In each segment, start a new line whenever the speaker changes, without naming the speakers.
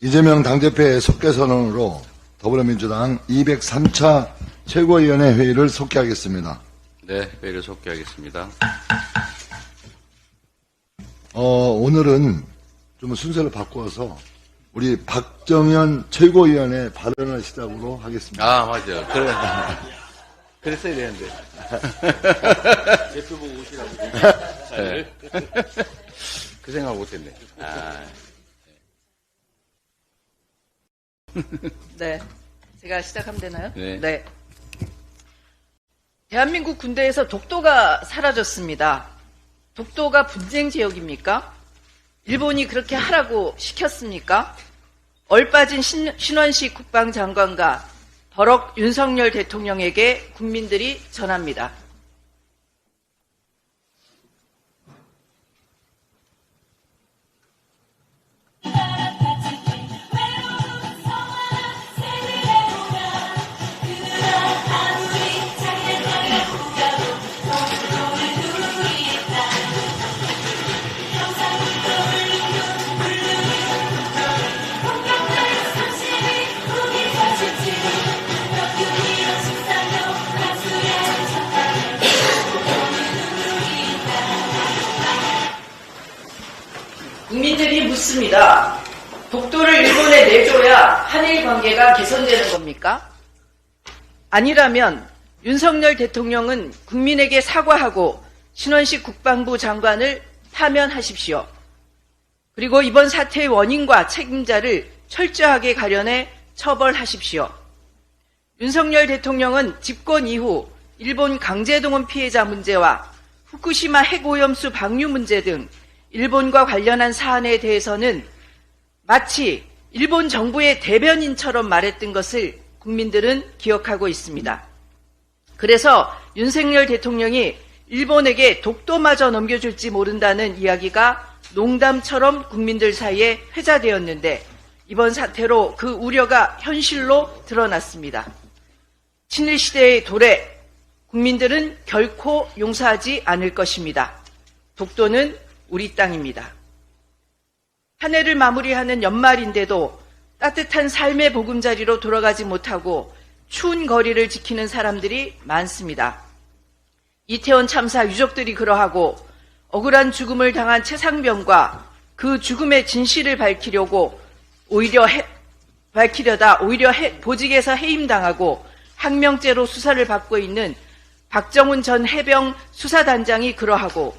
이재명 당대표의 속개 선언으로 더불어민주당 203차 최고위원회 회의를 속개하겠습니다.
네, 회의를 속개하겠습니다.
오늘은 좀 순서를 바꾸어서 우리 박정현 최고위원의 발언을 시작으로 하겠습니다.
아, 맞아요. 그래. 그랬어야 되는데. 대표 보고 오시라고. 네. 그 생각 못했네.
네. 제가 시작하면 되나요?
네.
대한민국 군대에서 독도가 사라졌습니다. 독도가 분쟁 지역입니까? 일본이 그렇게 하라고 시켰습니까? 얼빠진 신원식 국방장관과 버럭 윤석열 대통령에게 국민들이 전합니다. 국민들이 묻습니다. 독도를 일본에 내줘야 한일 관계가 개선되는 겁니까? 아니라면 윤석열 대통령은 국민에게 사과하고 신원식 국방부 장관을 파면하십시오. 그리고 이번 사태의 원인과 책임자를 철저하게 가려내 처벌하십시오. 윤석열 대통령은 집권 이후 일본 강제동원 피해자 문제와 후쿠시마 핵오염수 방류 문제 등 일본과 관련한 사안에 대해서는 마치 일본 정부의 대변인처럼 말했던 것을 국민들은 기억하고 있습니다. 그래서 윤석열 대통령이 일본에게 독도마저 넘겨줄지 모른다는 이야기가 농담처럼 국민들 사이에 회자되었는데 이번 사태로 그 우려가 현실로 드러났습니다. 친일 시대의 도래, 국민들은 결코 용서하지 않을 것입니다. 독도는 우리 땅입니다. 한 해를 마무리하는 연말인데도 따뜻한 삶의 보금자리로 돌아가지 못하고 추운 거리를 지키는 사람들이 많습니다. 이태원 참사 유족들이 그러하고 억울한 죽음을 당한 최상병과 그 죽음의 진실을 밝히려다 오히려 보직에서 해임당하고 항명죄로 수사를 받고 있는 박정훈 전 해병 수사단장이 그러하고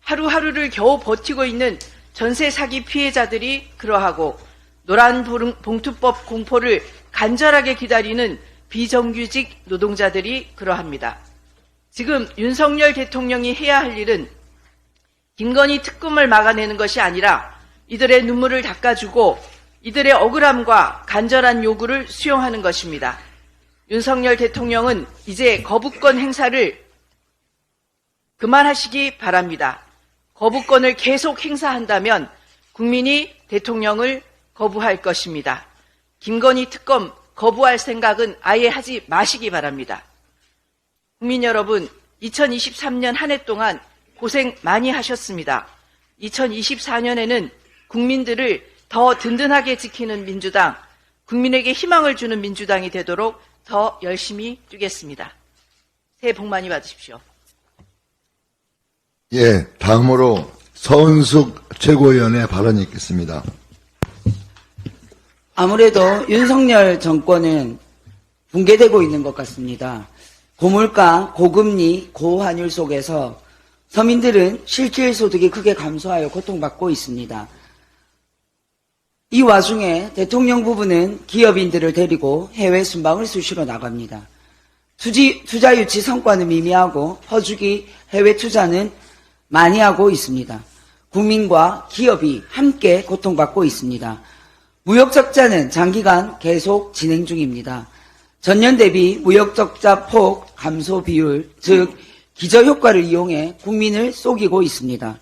하루하루를 겨우 버티고 있는 전세 사기 피해자들이 그러하고 노란 봉투법 공포를 간절하게 기다리는 비정규직 노동자들이 그러합니다. 지금 윤석열 대통령이 해야 할 일은 김건희 특검을 막아내는 것이 아니라 이들의 눈물을 닦아주고 이들의 억울함과 간절한 요구를 수용하는 것입니다. 윤석열 대통령은 이제 거부권 행사를 그만하시기 바랍니다. 거부권을 계속 행사한다면 국민이 대통령을 거부할 것입니다. 김건희 특검 거부할 생각은 아예 하지 마시기 바랍니다. 국민 여러분, 2023년 한 해 동안 고생 많이 하셨습니다. 2024년에는 국민들을 더 든든하게 지키는 민주당, 국민에게 희망을 주는 민주당이 되도록 더 열심히 뛰겠습니다. 새해 복 많이 받으십시오.
예, 다음으로 서은숙 최고위원의 발언이 있겠습니다.
아무래도 윤석열 정권은 붕괴되고 있는 것 같습니다. 고물가, 고금리, 고환율 속에서 서민들은 실질 소득이 크게 감소하여 고통받고 있습니다. 이 와중에 대통령 부부는 기업인들을 데리고 해외 순방을 수시로 나갑니다. 투자 유치 성과는 미미하고 퍼주기 해외 투자는 많이 하고 있습니다. 국민과 기업이 함께 고통받고 있습니다. 무역 적자는 장기간 계속 진행 중입니다. 전년 대비 무역 적자 폭 감소 비율, 즉 기저효과를 이용해 국민을 속이고 있습니다.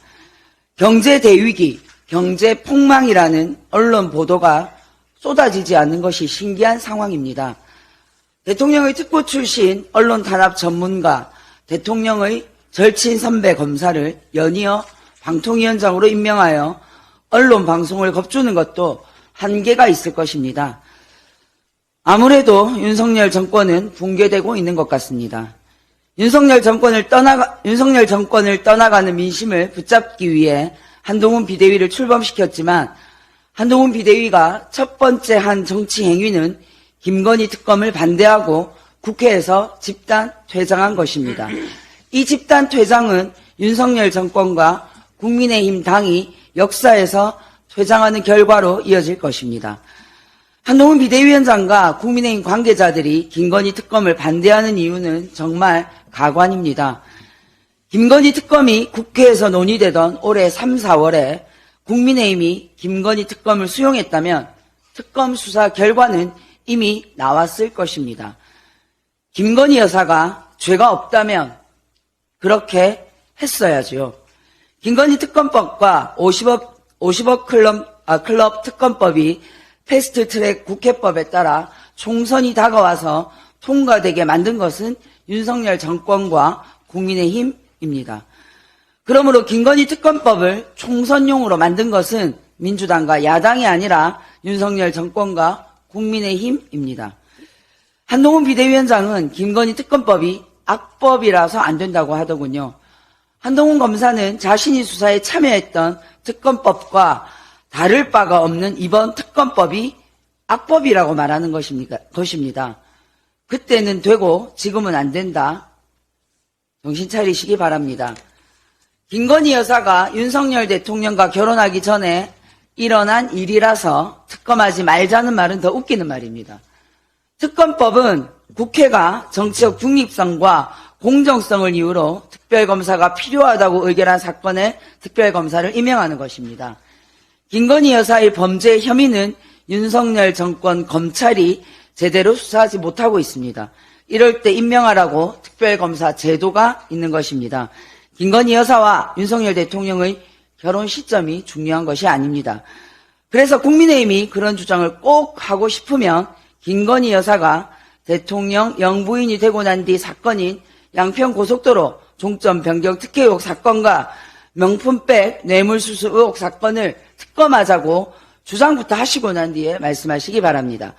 경제 대위기, 경제 폭망이라는 언론 보도가 쏟아지지 않는 것이 신기한 상황입니다. 대통령의 특보 출신 언론 탄압 전문가, 대통령의 절친 선배 검사를 연이어 방통위원장으로 임명하여 언론 방송을 겁주는 것도 한계가 있을 것입니다. 아무래도 윤석열 정권은 붕괴되고 있는 것 같습니다. 윤석열 정권을 떠나가는 민심을 붙잡기 위해 한동훈 비대위를 출범시켰지만 한동훈 비대위가 첫 번째 한 정치 행위는 김건희 특검을 반대하고 국회에서 집단 퇴장한 것입니다. 이 집단 퇴장은 윤석열 정권과 국민의힘 당이 역사에서 퇴장하는 결과로 이어질 것입니다. 한동훈 비대위원장과 국민의힘 관계자들이 김건희 특검을 반대하는 이유는 정말 가관입니다. 김건희 특검이 국회에서 논의되던 올해 3, 4월에 국민의힘이 김건희 특검을 수용했다면 특검 수사 결과는 이미 나왔을 것입니다. 김건희 여사가 죄가 없다면 그렇게 했어야죠. 김건희 특검법과 50억 클럽 특검법이 패스트트랙 국회법에 따라 총선이 다가와서 통과되게 만든 것은 윤석열 정권과 국민의힘입니다. 그러므로 김건희 특검법을 총선용으로 만든 것은 민주당과 야당이 아니라 윤석열 정권과 국민의힘입니다. 한동훈 비대위원장은 김건희 특검법이 악법이라서 안 된다고 하더군요. 한동훈 검사는 자신이 수사에 참여했던 특검법과 다를 바가 없는 이번 특검법이 악법이라고 말하는 것입니다. 그때는 되고 지금은 안 된다. 정신 차리시기 바랍니다. 김건희 여사가 윤석열 대통령과 결혼하기 전에 일어난 일이라서 특검하지 말자는 말은 더 웃기는 말입니다. 특검법은 국회가 정치적 중립성과 공정성을 이유로 특별검사가 필요하다고 의결한 사건에 특별검사를 임명하는 것입니다. 김건희 여사의 범죄 혐의는 윤석열 정권 검찰이 제대로 수사하지 못하고 있습니다. 이럴 때 임명하라고 특별검사 제도가 있는 것입니다. 김건희 여사와 윤석열 대통령의 결혼 시점이 중요한 것이 아닙니다. 그래서 국민의힘이 그런 주장을 꼭 하고 싶으면 김건희 여사가 대통령 영부인이 되고 난 뒤 사건인 양평고속도로 종점 변경 특혜 의혹 사건과 명품백 뇌물수수 의혹 사건을 특검하자고 주장부터 하시고 난 뒤에 말씀하시기 바랍니다.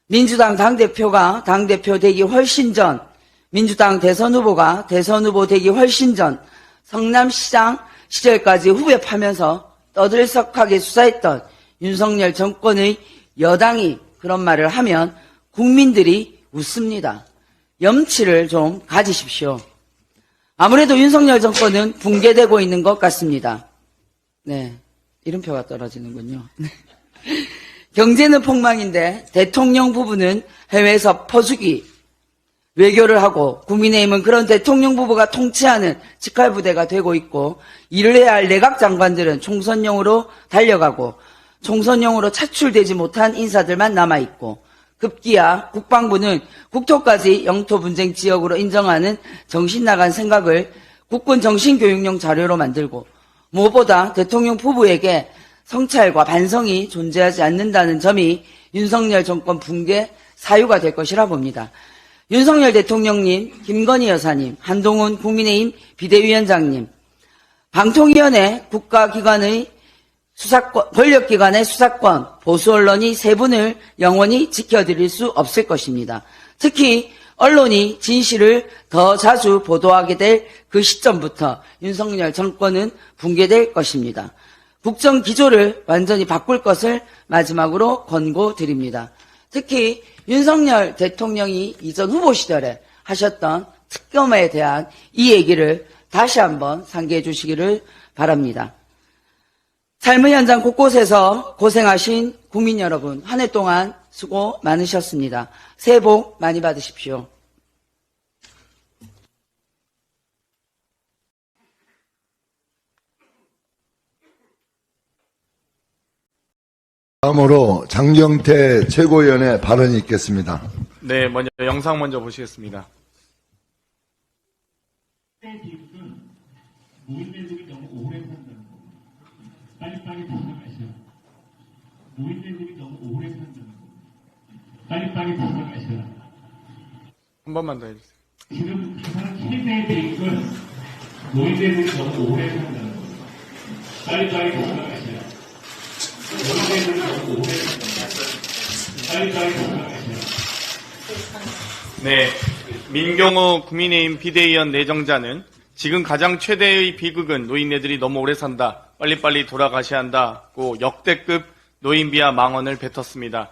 민주당 당대표가 당대표 되기 훨씬 전, 민주당 대선 후보가 대선 후보 되기 훨씬 전 성남시장 시절까지 후배 파면서 떠들썩하게 수사했던 윤석열 정권의 여당이 그런 말을 하면 국민들이 웃습니다. 염치를 좀 가지십시오. 아무래도 윤석열 정권은 붕괴되고 있는 것 같습니다. 네, 이름표가 떨어지는군요. 경제는 폭망인데 대통령 부부는 해외에서 퍼주기, 외교를 하고 국민의힘은 그런 대통령 부부가 통치하는 직할부대가 되고 있고 일을 해야 할 내각 장관들은 총선용으로 달려가고 총선용으로 차출되지 못한 인사들만 남아있고 급기야 국방부는 국토까지 영토 분쟁 지역으로 인정하는 정신나간 생각을 국군 정신교육용 자료로 만들고 무엇보다 대통령 부부에게 성찰과 반성이 존재하지 않는다는 점이 윤석열 정권 붕괴 사유가 될 것이라 봅니다. 윤석열 대통령님, 김건희 여사님, 한동훈 국민의힘 비대위원장님, 방통위원회 국가기관의 수사권, 권력기관의 수사권, 보수 언론이 세 분을 영원히 지켜드릴 수 없을 것입니다. 특히 언론이 진실을 더 자주 보도하게 될 그 시점부터 윤석열 정권은 붕괴될 것입니다. 국정 기조를 완전히 바꿀 것을 마지막으로 권고드립니다. 특히 윤석열 대통령이 이전 후보 시절에 하셨던 특검에 대한 이 얘기를 다시 한번 상기해 주시기를 바랍니다. 삶의 현장 곳곳에서 고생하신 국민 여러분, 한 해 동안 수고 많으셨습니다. 새해 복 많이 받으십시오.
다음으로 장경태 최고위원의 발언이 있겠습니다.
네, 먼저 영상 먼저 보시겠습니다.
노인들이 너무 오래 산다는 거. 빨리빨리 벗어나셔. 노인들이 너무 오래 산다는 거. 빨리빨리 벗어나셔.
한 번만 더 해주세요.
지금 가장 최대의 대입은 노인들이 너무 오래 산다는 거. 빨리빨리 벗어나셔. 노인들이 너무 오래
네, 민경호 국민의힘 비대위원 내정자는 지금 가장 최대의 비극은 노인네들이 너무 오래 산다. 빨리빨리 돌아가셔야 한다고 역대급 노인비하 망언을 뱉었습니다.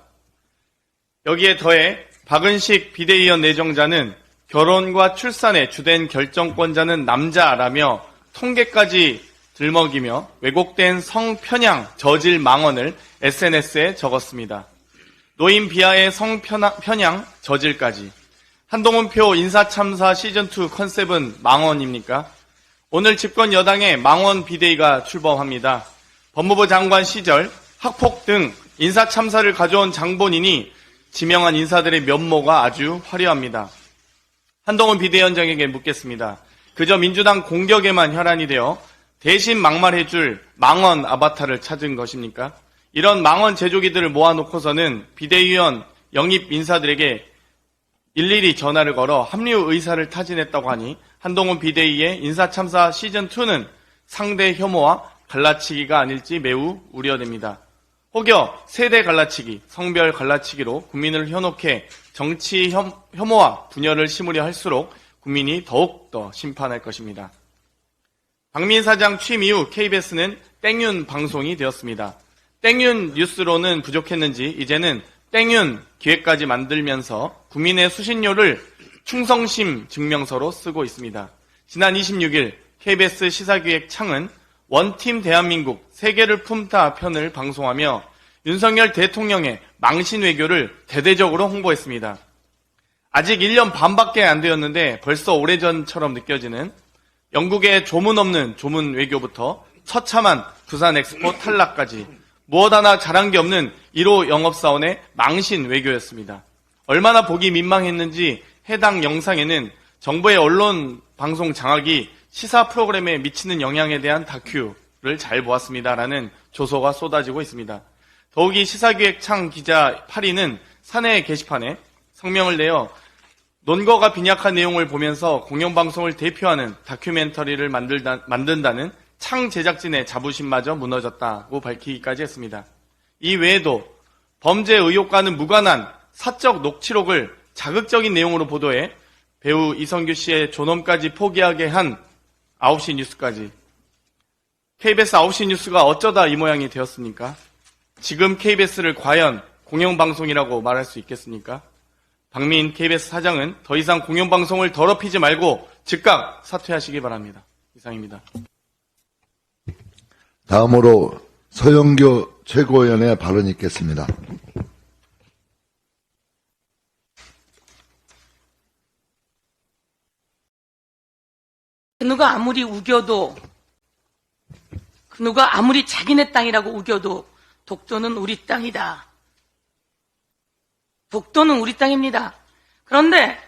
여기에 더해 박은식 비대위원 내정자는 결혼과 출산의 주된 결정권자는 남자라며 통계까지 들먹이며 왜곡된 성편향 저질 망언을 SNS에 적었습니다. 노인 비하의 성편향 저질까지. 한동훈표 인사참사 시즌2 컨셉은 망언입니까? 오늘 집권 여당의 망언 비대위가 출범합니다. 법무부 장관 시절 학폭 등 인사참사를 가져온 장본인이 지명한 인사들의 면모가 아주 화려합니다. 한동훈 비대위원장에게 묻겠습니다. 그저 민주당 공격에만 혈안이 되어 대신 막말해줄 망언 아바타를 찾은 것입니까? 이런 망언 제조기들을 모아놓고서는 비대위원 영입 인사들에게 일일이 전화를 걸어 합류 의사를 타진했다고 하니 한동훈 비대위의 인사참사 시즌2는 상대 혐오와 갈라치기가 아닐지 매우 우려됩니다. 혹여 세대 갈라치기, 성별 갈라치기로 국민을 현혹해 정치 혐오와 분열을 심으려 할수록 국민이 더욱더 심판할 것입니다. 박민 사장 취임 이후 KBS는 땡윤 방송이 되었습니다. 땡윤 뉴스로는 부족했는지 이제는 땡윤 기획까지 만들면서 국민의 수신료를 충성심 증명서로 쓰고 있습니다. 지난 26일 KBS 시사기획 창은 원팀 대한민국 세계를 품다 편을 방송하며 윤석열 대통령의 망신 외교를 대대적으로 홍보했습니다. 아직 1년 반밖에 안 되었는데 벌써 오래전처럼 느껴지는 영국의 조문 없는 조문 외교부터 처참한 부산 엑스포 탈락까지 무엇 하나 잘한 게 없는 1호 영업사원의 망신 외교였습니다. 얼마나 보기 민망했는지 해당 영상에는 정부의 언론 방송 장악이 시사 프로그램에 미치는 영향에 대한 다큐를 잘 보았습니다라는 조소가 쏟아지고 있습니다. 더욱이 시사기획창 기자 8위는 사내 게시판에 성명을 내어 논거가 빈약한 내용을 보면서 공영방송을 대표하는 다큐멘터리를 만든다는 창 제작진의 자부심마저 무너졌다고 밝히기까지 했습니다. 이 외에도 범죄 의혹과는 무관한 사적 녹취록을 자극적인 내용으로 보도해 배우 이성규 씨의 존엄까지 포기하게 한 9시 뉴스까지. KBS 9시 뉴스가 어쩌다 이 모양이 되었습니까? 지금 KBS를 과연 공영방송이라고 말할 수 있겠습니까? 박민 KBS 사장은 더 이상 공영방송을 더럽히지 말고 즉각 사퇴하시기 바랍니다. 이상입니다.
다음으로 서영교 최고위원의 발언이 있겠습니다.
그 누가 아무리 우겨도, 그 누가 아무리 자기네 땅이라고 우겨도 독도는 우리 땅이다. 독도는 우리 땅입니다. 그런데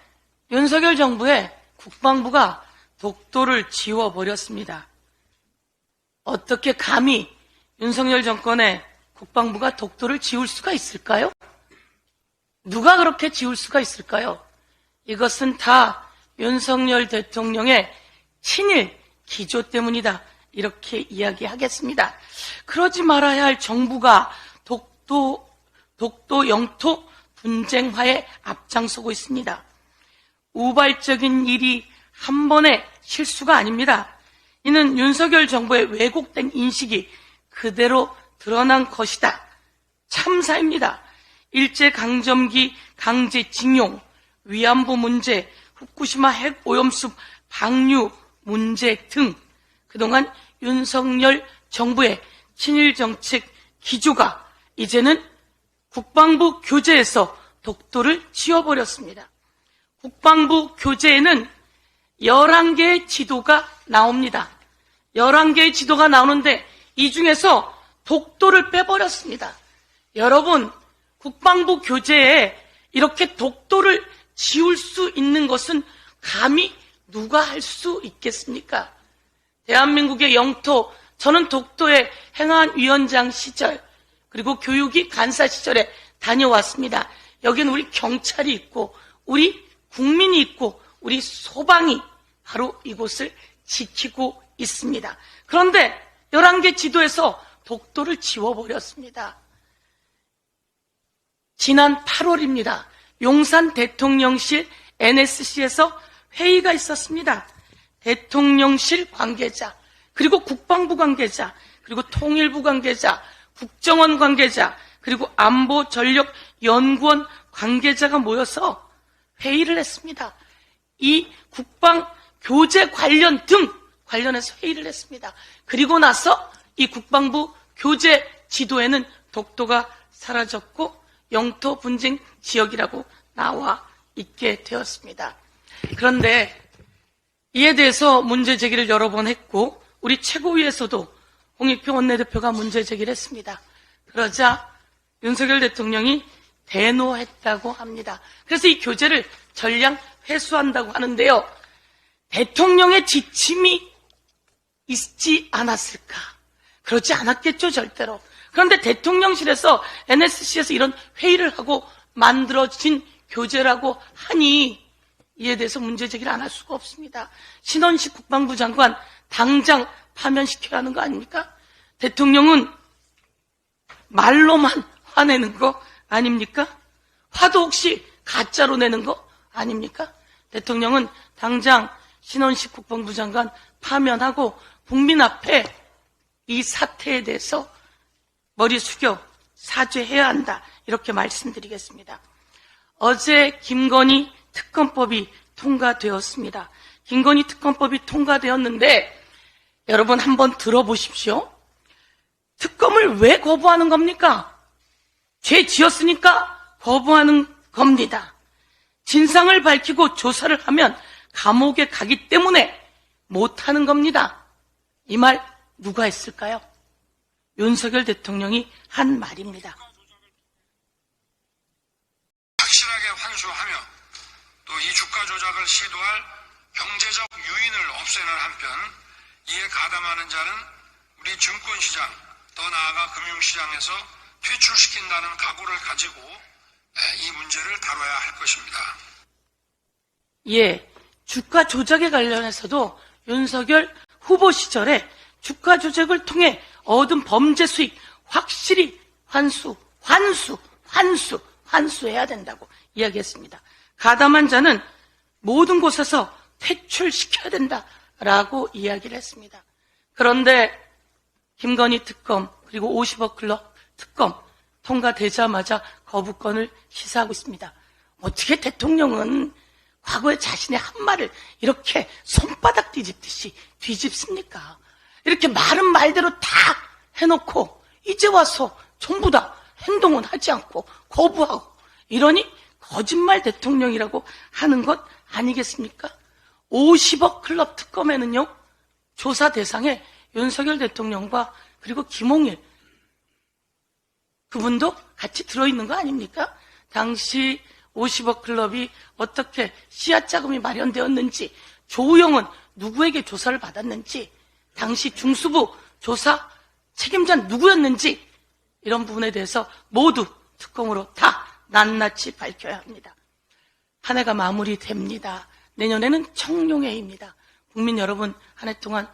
윤석열 정부의 국방부가 독도를 지워버렸습니다. 어떻게 감히 윤석열 정권의 국방부가 독도를 지울 수가 있을까요? 누가 그렇게 지울 수가 있을까요? 이것은 다 윤석열 대통령의 친일 기조 때문이다. 이렇게 이야기하겠습니다. 그러지 말아야 할 정부가 독도 영토 분쟁화에 앞장서고 있습니다. 우발적인 일이 한 번의 실수가 아닙니다. 이는 윤석열 정부의 왜곡된 인식이 그대로 드러난 것이다. 참사입니다. 일제강점기 강제징용, 위안부 문제, 후쿠시마 핵오염수 방류 문제 등 그동안 윤석열 정부의 친일 정책 기조가 이제는 국방부 교재에서 독도를 지워버렸습니다. 국방부 교재에는 11개의 지도가 나옵니다. 11개의 지도가 나오는데 이 중에서 독도를 빼버렸습니다. 여러분, 국방부 교재에 이렇게 독도를 지울 수 있는 것은 감히 누가 할 수 있겠습니까? 대한민국의 영토, 저는 독도에 행안위원장 시절 그리고 교육위 간사 시절에 다녀왔습니다. 여기는 우리 경찰이 있고 우리 국민이 있고 우리 소방이 바로 이곳을 지키고 있습니다. 그런데 11개 지도에서 독도를 지워버렸습니다. 지난 8월입니다. 용산 대통령실 NSC에서 회의가 있었습니다. 대통령실 관계자, 그리고 국방부 관계자, 그리고 통일부 관계자, 국정원 관계자, 그리고 안보전력연구원 관계자가 모여서 회의를 했습니다. 이 국방 교재 관련해서 회의를 했습니다. 그리고 나서 이 국방부 교재 지도에는 독도가 사라졌고 영토 분쟁 지역이라고 나와 있게 되었습니다. 그런데 이에 대해서 문제 제기를 여러 번 했고 우리 최고위에서도 홍익표 원내대표가 문제 제기를 했습니다. 그러자 윤석열 대통령이 대노했다고 합니다. 그래서 이 교재를 전량 회수한다고 하는데요. 대통령의 지침이 있지 않았을까? 그렇지 않았겠죠, 절대로. 그런데 대통령실에서 NSC에서 이런 회의를 하고 만들어진 교재라고 하니 이에 대해서 문제 제기를 안 할 수가 없습니다. 신원식 국방부 장관 당장 파면시켜야 하는 거 아닙니까? 대통령은 말로만 화내는 거 아닙니까? 화도 혹시 가짜로 내는 거 아닙니까? 대통령은 당장 신원식 국방부 장관 파면하고 국민 앞에 이 사태에 대해서 머리 숙여 사죄해야 한다. 이렇게 말씀드리겠습니다. 어제 김건희 특검법이 통과되었습니다. 김건희 특검법이 통과되었는데 여러분 한번 들어보십시오. 특검을 왜 거부하는 겁니까? 죄 지었으니까 거부하는 겁니다. 진상을 밝히고 조사를 하면 감옥에 가기 때문에 못하는 겁니다. 이 말 누가 했을까요? 윤석열 대통령이 한 말입니다.
확실하게 환수하며 또 이 주가 조작을 시도할 경제적 유인을 없애는 한편 이에 가담하는 자는 우리 증권시장 더 나아가 금융시장에서 퇴출시킨다는 각오를 가지고 이 문제를 다뤄야 할 것입니다.
예, 주가 조작에 관련해서도 윤석열 후보 시절에 주가 조작을 통해 얻은 범죄 수익 확실히 환수해야 된다고 이야기했습니다. 가담한 자는 모든 곳에서 퇴출시켜야 된다라고 이야기를 했습니다. 그런데 김건희 특검 그리고 50억 클럽 특검 통과되자마자 거부권을 시사하고 있습니다. 어떻게 대통령은 과거에 자신의 한 말을 이렇게 손바닥 뒤집듯이 뒤집습니까? 이렇게 말은 말대로 다 해놓고 이제 와서 전부 다 행동은 하지 않고 거부하고 이러니 거짓말 대통령이라고 하는 것 아니겠습니까? 50억 클럽 특검에는요, 조사 대상에 윤석열 대통령과 그리고 김홍일 그분도 같이 들어있는 거 아닙니까? 당시 50억 클럽이 어떻게 씨앗 자금이 마련되었는지, 조우영은 누구에게 조사를 받았는지, 당시 중수부 조사 책임자는 누구였는지 이런 부분에 대해서 모두 특검으로 다 낱낱이 밝혀야 합니다. 한 해가 마무리됩니다. 내년에는 청룡해입니다. 국민 여러분 한 해 동안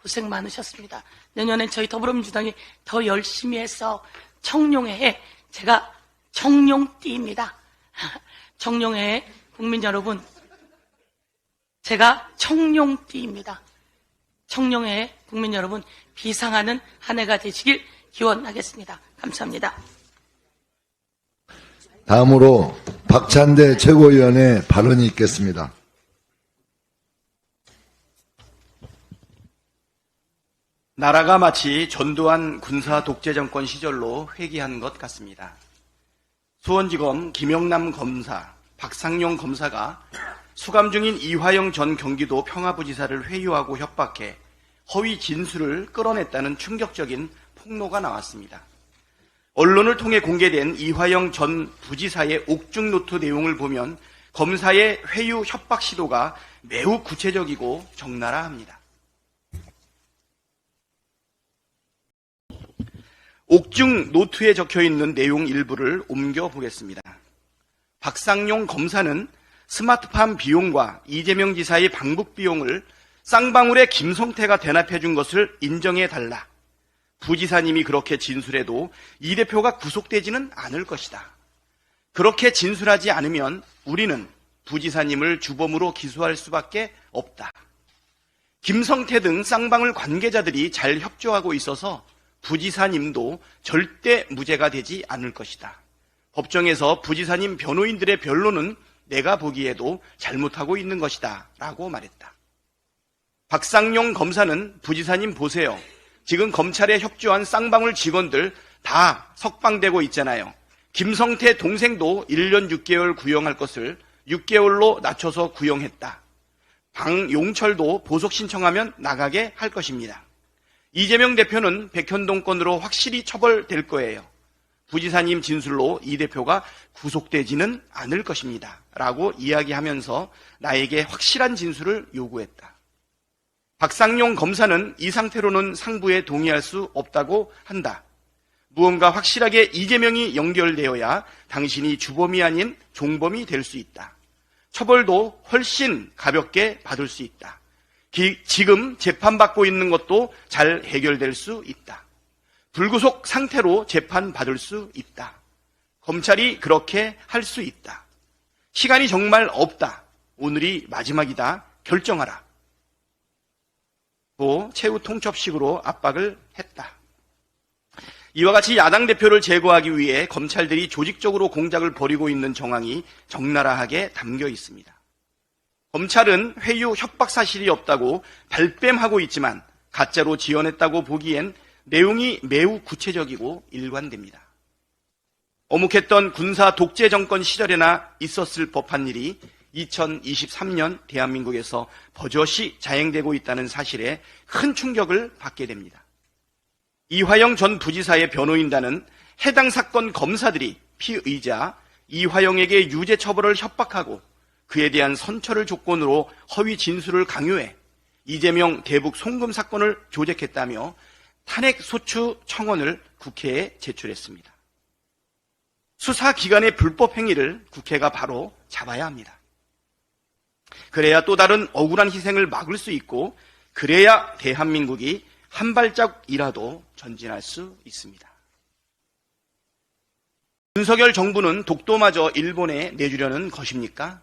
고생 많으셨습니다. 내년엔 저희 더불어민주당이 더 열심히 해서 청룡해에 제가 청룡띠입니다. 청룡해에 국민 여러분 제가 청룡띠입니다. 청룡해에 국민 여러분 비상하는 한 해가 되시길 기원하겠습니다. 감사합니다.
다음으로 박찬대 최고위원의 발언이 있겠습니다.
나라가 마치 전두환 군사 독재 정권 시절로 회귀한 것 같습니다. 수원지검 김영남 검사, 박상용 검사가 수감 중인 이화영 전 경기도 평화부지사를 회유하고 협박해 허위 진술을 끌어냈다는 충격적인 폭로가 나왔습니다. 언론을 통해 공개된 이화영 전 부지사의 옥중노트 내용을 보면 검사의 회유 협박 시도가 매우 구체적이고 적나라합니다. 옥중 노트에 적혀있는 내용 일부를 옮겨보겠습니다. 박상용 검사는 스마트팜 비용과 이재명 지사의 방북 비용을 쌍방울의 김성태가 대납해준 것을 인정해달라. 부지사님이 그렇게 진술해도 이 대표가 구속되지는 않을 것이다. 그렇게 진술하지 않으면 우리는 부지사님을 주범으로 기소할 수밖에 없다. 김성태 등 쌍방울 관계자들이 잘 협조하고 있어서 부지사님도 절대 무죄가 되지 않을 것이다. 법정에서 부지사님 변호인들의 변론은 내가 보기에도 잘못하고 있는 것이다 라고 말했다. 박상용 검사는 부지사님 보세요. 지금 검찰에 협조한 쌍방울 직원들 다 석방되고 있잖아요. 김성태 동생도 1년 6개월 구형할 것을 6개월로 낮춰서 구형했다. 방용철도 보석 신청하면 나가게 할 것입니다. 이재명 대표는 백현동 건으로 확실히 처벌될 거예요. 부지사님 진술로 이 대표가 구속되지는 않을 것입니다. 라고 이야기하면서 나에게 확실한 진술을 요구했다. 박상용 검사는 이 상태로는 상부에 동의할 수 없다고 한다. 무언가 확실하게 이재명이 연결되어야 당신이 주범이 아닌 종범이 될 수 있다. 처벌도 훨씬 가볍게 받을 수 있다. 지금 재판받고 있는 것도 잘 해결될 수 있다. 불구속 상태로 재판받을 수 있다. 검찰이 그렇게 할 수 있다. 시간이 정말 없다. 오늘이 마지막이다. 결정하라. 또 최후 통첩식으로 압박을 했다. 이와 같이 야당 대표를 제거하기 위해 검찰들이 조직적으로 공작을 벌이고 있는 정황이 적나라하게 담겨 있습니다. 검찰은 회유 협박 사실이 없다고 발뺌하고 있지만 가짜로 지어냈다고 보기엔 내용이 매우 구체적이고 일관됩니다. 어묵했던 군사 독재 정권 시절에나 있었을 법한 일이 2023년 대한민국에서 버젓이 자행되고 있다는 사실에 큰 충격을 받게 됩니다. 이화영 전 부지사의 변호인단은 해당 사건 검사들이 피의자 이화영에게 유죄 처벌을 협박하고 그에 대한 선처를 조건으로 허위 진술을 강요해 이재명 대북 송금 사건을 조작했다며 탄핵 소추 청원을 국회에 제출했습니다. 수사기관의 불법 행위를 국회가 바로 잡아야 합니다. 그래야 또 다른 억울한 희생을 막을 수 있고 그래야 대한민국이 한 발짝이라도 전진할 수 있습니다. 윤석열 정부는 독도마저 일본에 내주려는 것입니까?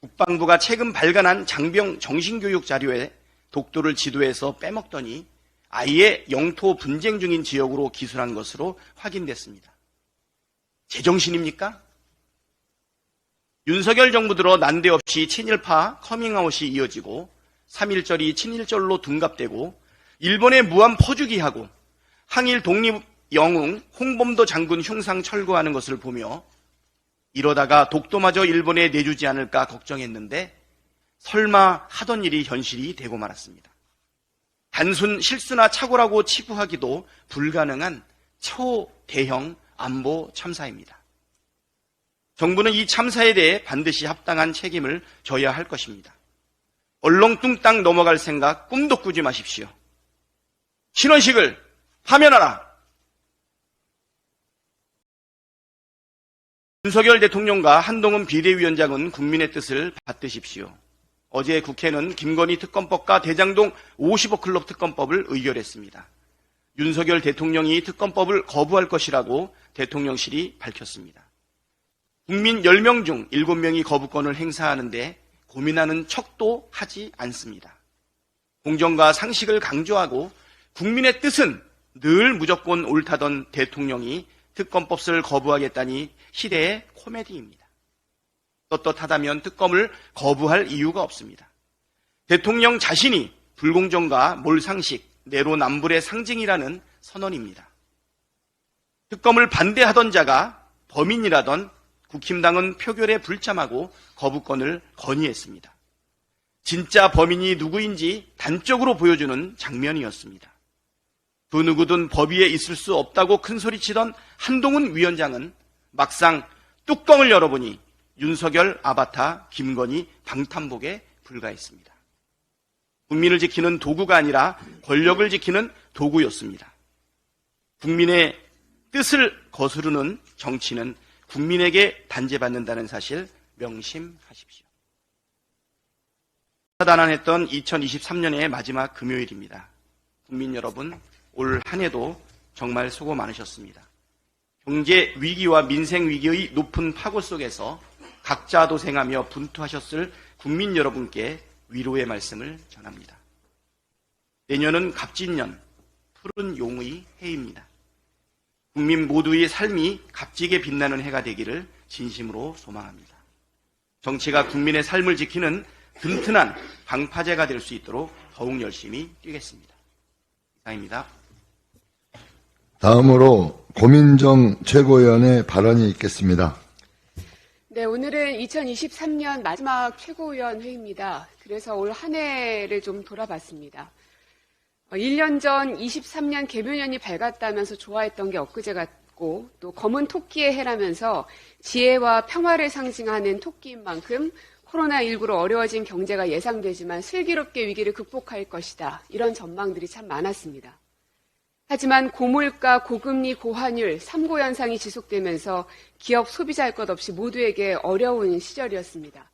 국방부가 최근 발간한 장병 정신교육 자료에 독도를 지도에서 빼먹더니 아예 영토 분쟁 중인 지역으로 기술한 것으로 확인됐습니다. 제정신입니까? 윤석열 정부 들어 난데없이 친일파 커밍아웃이 이어지고 3.1절이 친일절로 둔갑되고 일본에 무한 퍼주기하고 항일 독립 영웅 홍범도 장군 흉상 철거하는 것을 보며 이러다가 독도마저 일본에 내주지 않을까 걱정했는데 설마 하던 일이 현실이 되고 말았습니다. 단순 실수나 착오라고 치부하기도 불가능한 초대형 안보 참사입니다. 정부는 이 참사에 대해 반드시 합당한 책임을 져야 할 것입니다. 얼렁뚱땅 넘어갈 생각 꿈도 꾸지 마십시오. 신원식을 파면하라. 윤석열 대통령과 한동훈 비대위원장은 국민의 뜻을 받드십시오. 어제 국회는 김건희 특검법과 대장동 50억 클럽 특검법을 의결했습니다. 윤석열 대통령이 특검법을 거부할 것이라고 대통령실이 밝혔습니다. 국민 10명 중 7명이 거부권을 행사하는데 고민하는 척도 하지 않습니다. 공정과 상식을 강조하고 국민의 뜻은 늘 무조건 옳다던 대통령이 특검법을 거부하겠다니 시대의 코미디입니다. 떳떳하다면 특검을 거부할 이유가 없습니다. 대통령 자신이 불공정과 몰상식, 내로남불의 상징이라는 선언입니다. 특검을 반대하던 자가 범인이라던 국힘당은 표결에 불참하고 거부권을 건의했습니다. 진짜 범인이 누구인지 단적으로 보여주는 장면이었습니다. 그 누구든 법 위에 있을 수 없다고 큰소리치던 한동훈 위원장은 막상 뚜껑을 열어보니 윤석열 아바타 김건희 방탄복에 불과했습니다. 국민을 지키는 도구가 아니라 권력을 지키는 도구였습니다. 국민의 뜻을 거스르는 정치는 국민에게 단죄받는다는 사실 명심하십시오. 단안했던 2023년의 마지막 금요일입니다. 국민 여러분, 올 한 해도 정말 수고 많으셨습니다. 경제 위기와 민생 위기의 높은 파고 속에서 각자 도생하며 분투하셨을 국민 여러분께 위로의 말씀을 전합니다. 내년은 갑진년, 푸른 용의 해입니다. 국민 모두의 삶이 값지게 빛나는 해가 되기를 진심으로 소망합니다. 정치가 국민의 삶을 지키는 든든한 방파제가 될 수 있도록 더욱 열심히 뛰겠습니다. 이상입니다.
다음으로 고민정 최고위원의 발언이 있겠습니다.
네, 오늘은 2023년 마지막 최고위원 회의입니다. 그래서 올 한 해를 좀 돌아봤습니다. 1년 전 23년 개묘년이 밝았다면서 좋아했던 게 엊그제 같고, 또 검은 토끼의 해라면서 지혜와 평화를 상징하는 토끼인 만큼 코로나19로 어려워진 경제가 예상되지만 슬기롭게 위기를 극복할 것이다. 이런 전망들이 참 많았습니다. 하지만 고물가, 고금리, 고환율, 3고 현상이 지속되면서 기업 소비자 할 것 없이 모두에게 어려운 시절이었습니다.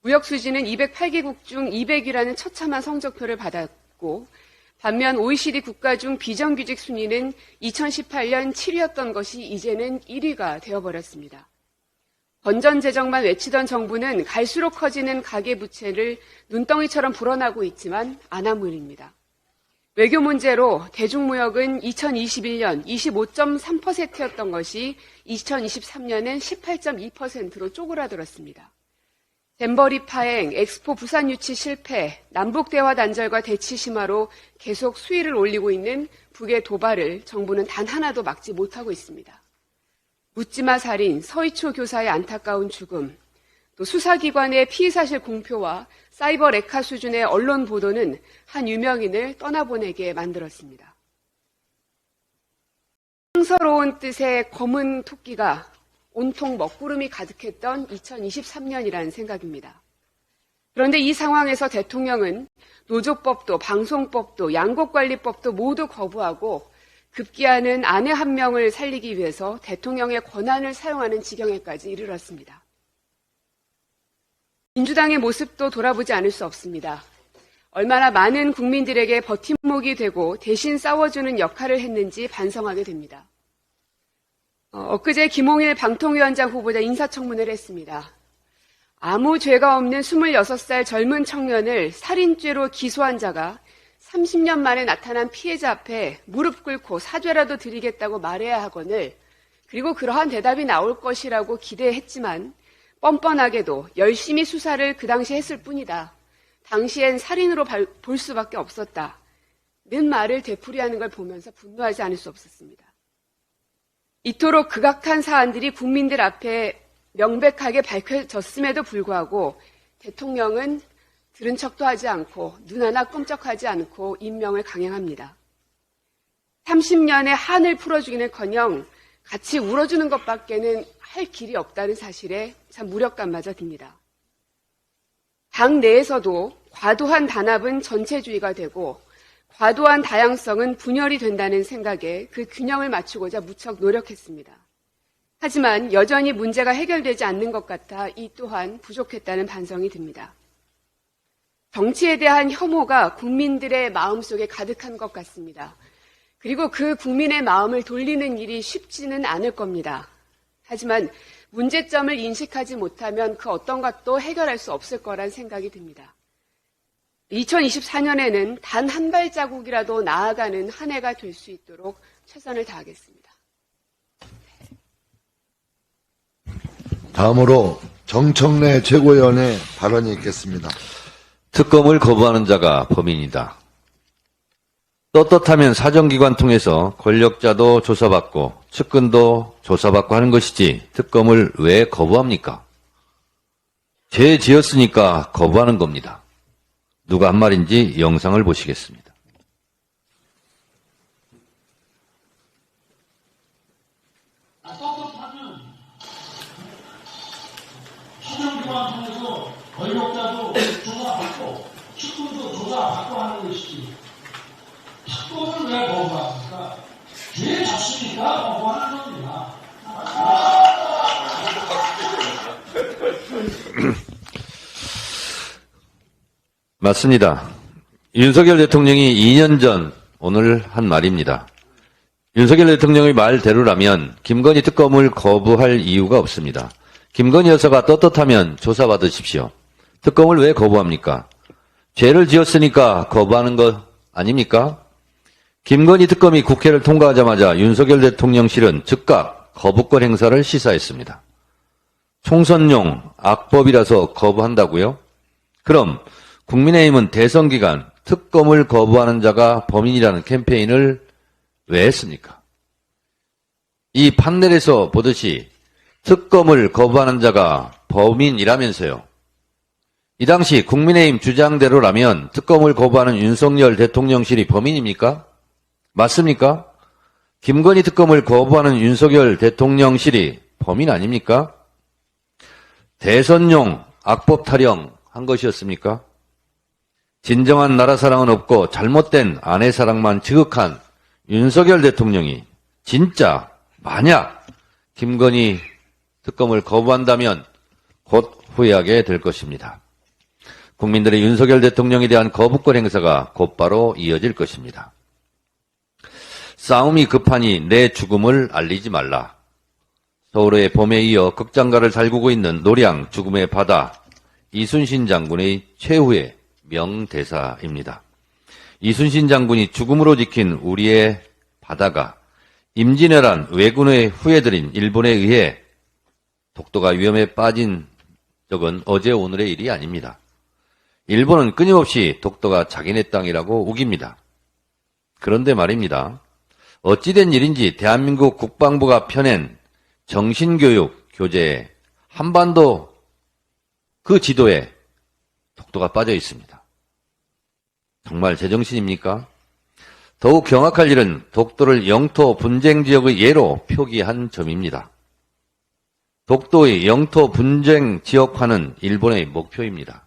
무역 수지는 208개국 중 200위라는 처참한 성적표를 받았고, 반면 OECD 국가 중 비정규직 순위는 2018년 7위였던 것이 이제는 1위가 되어버렸습니다. 건전재정만 외치던 정부는 갈수록 커지는 가계부채를 눈덩이처럼 불어나고 있지만 안하무인입니다. 외교 문제로 대중무역은 2021년 25.3%였던 것이 2023년엔 18.2%로 쪼그라들었습니다. 잼버리 파행, 엑스포 부산 유치 실패, 남북대화 단절과 대치 심화로 계속 수위를 올리고 있는 북의 도발을 정부는 단 하나도 막지 못하고 있습니다. 묻지마 살인, 서희초 교사의 안타까운 죽음, 또 수사기관의 피의사실 공표와 사이버 레카 수준의 언론 보도는 한 유명인을 떠나보내게 만들었습니다. 상서로운 뜻의 검은 토끼가 온통 먹구름이 가득했던 2023년이라는 생각입니다. 그런데 이 상황에서 대통령은 노조법도 방송법도 양곡관리법도 모두 거부하고 급기야는 아내 한 명을 살리기 위해서 대통령의 권한을 사용하는 지경에까지 이르렀습니다. 민주당의 모습도 돌아보지 않을 수 없습니다. 얼마나 많은 국민들에게 버팀목이 되고 대신 싸워주는 역할을 했는지 반성하게 됩니다. 엊그제 김홍일 방통위원장 후보자 인사청문회를 했습니다. 아무 죄가 없는 26살 젊은 청년을 살인죄로 기소한 자가 30년 만에 나타난 피해자 앞에 무릎 꿇고 사죄라도 드리겠다고 말해야 하거늘, 그리고 그러한 대답이 나올 것이라고 기대했지만 뻔뻔하게도 열심히 수사를 그 당시 했을 뿐이다. 당시엔 살인으로 볼 수밖에 없었다. 는 말을 되풀이하는 걸 보면서 분노하지 않을 수 없었습니다. 이토록 극악한 사안들이 국민들 앞에 명백하게 밝혀졌음에도 불구하고 대통령은 들은 척도 하지 않고 눈 하나 끔찍하지 않고 임명을 강행합니다. 30년의 한을 풀어주기는커녕 같이 울어주는 것밖에는 할 길이 없다는 사실에 참 무력감마저 듭니다. 당 내에서도 과도한 단합은 전체주의가 되고 과도한 다양성은 분열이 된다는 생각에 그 균형을 맞추고자 무척 노력했습니다. 하지만 여전히 문제가 해결되지 않는 것 같아 이 또한 부족했다는 반성이 듭니다. 정치에 대한 혐오가 국민들의 마음속에 가득한 것 같습니다. 그리고 그 국민의 마음을 돌리는 일이 쉽지는 않을 겁니다. 하지만 문제점을 인식하지 못하면 그 어떤 것도 해결할 수 없을 거란 생각이 듭니다. 2024년에는 단 한 발자국이라도 나아가는 한 해가 될 수 있도록 최선을 다하겠습니다.
다음으로 정청래 최고위원의 발언이 있겠습니다.
특검을 거부하는 자가 범인이다. 떳떳하면 사정기관 통해서 권력자도 조사받고 측근도 조사받고 하는 것이지 특검을 왜 거부합니까? 죄 지었으니까 거부하는 겁니다. 누가 한 말인지 영상을 보시겠습니다.
떳떳하면 사정기관 통해서 권력자도 조사받고 측근도 조사받고 하는 것이지 특검을 왜 거부합니까? 죄 졌으니까 거부하는 겁니다.
맞습니다. 윤석열 대통령이 2년 전 오늘 한 말입니다. 윤석열 대통령의 말대로라면 김건희 특검을 거부할 이유가 없습니다. 김건희 여사가 떳떳하면 조사받으십시오. 특검을 왜 거부합니까? 죄를 지었으니까 거부하는 것 아닙니까? 김건희 특검이 국회를 통과하자마자 윤석열 대통령실은 즉각 거부권 행사를 시사했습니다. 총선용 악법이라서 거부한다고요? 그럼 국민의힘은 대선 기간 특검을 거부하는 자가 범인이라는 캠페인을 왜 했습니까? 이 판넬에서 보듯이 특검을 거부하는 자가 범인이라면서요. 이 당시 국민의힘 주장대로라면 특검을 거부하는 윤석열 대통령실이 범인입니까? 맞습니까? 김건희 특검을 거부하는 윤석열 대통령실이 범인 아닙니까? 대선용 악법 타령한 것이었습니까? 진정한 나라 사랑은 없고 잘못된 아내 사랑만 지극한 윤석열 대통령이 진짜 만약 김건희 특검을 거부한다면 곧 후회하게 될 것입니다. 국민들의 윤석열 대통령에 대한 거부권 행사가 곧바로 이어질 것입니다. 싸움이 급하니 내 죽음을 알리지 말라. 서울의 봄에 이어 극장가를 달구고 있는 노량 죽음의 바다, 이순신 장군의 최후의 명대사입니다. 이순신 장군이 죽음으로 지킨 우리의 바다가 임진왜란 왜군의 후예들인 일본에 의해 독도가 위험에 빠진 적은 어제 오늘의 일이 아닙니다. 일본은 끊임없이 독도가 자기네 땅이라고 우깁니다. 그런데 말입니다. 어찌된 일인지 대한민국 국방부가 펴낸 정신교육 교재에 한반도 그 지도에 독도가 빠져 있습니다. 정말 제정신입니까? 더욱 경악할 일은 독도를 영토 분쟁 지역의 예로 표기한 점입니다. 독도의 영토 분쟁 지역화는 일본의 목표입니다.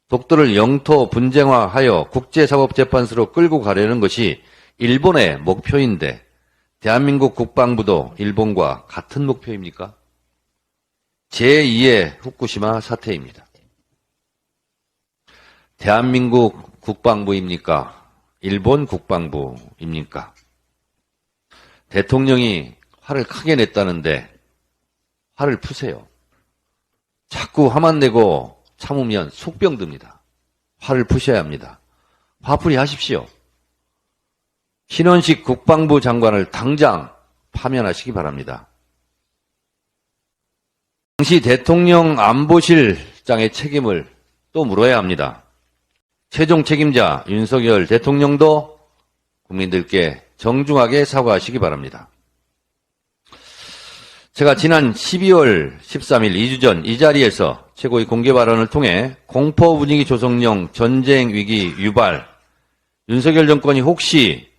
독도를 영토 분쟁화하여 국제사법재판소로 끌고 가려는 것이 일본의 목표인데 대한민국 국방부도 일본과 같은 목표입니까? 제2의 후쿠시마 사태입니다. 대한민국 국방부입니까? 일본 국방부입니까? 대통령이 화를 크게 냈다는데 화를 푸세요. 자꾸 화만 내고 참으면 속병듭니다. 화를 푸셔야 합니다. 화풀이 하십시오. 신원식 국방부 장관을 당장 파면하시기 바랍니다. 당시 대통령 안보실장의 책임을 또 물어야 합니다. 최종 책임자 윤석열 대통령도 국민들께 정중하게 사과하시기 바랍니다. 제가 지난 12월 13일 2주 전 이 자리에서 최고의 공개 발언을 통해 공포 분위기 조성용 전쟁 위기 유발, 윤석열 정권이 혹시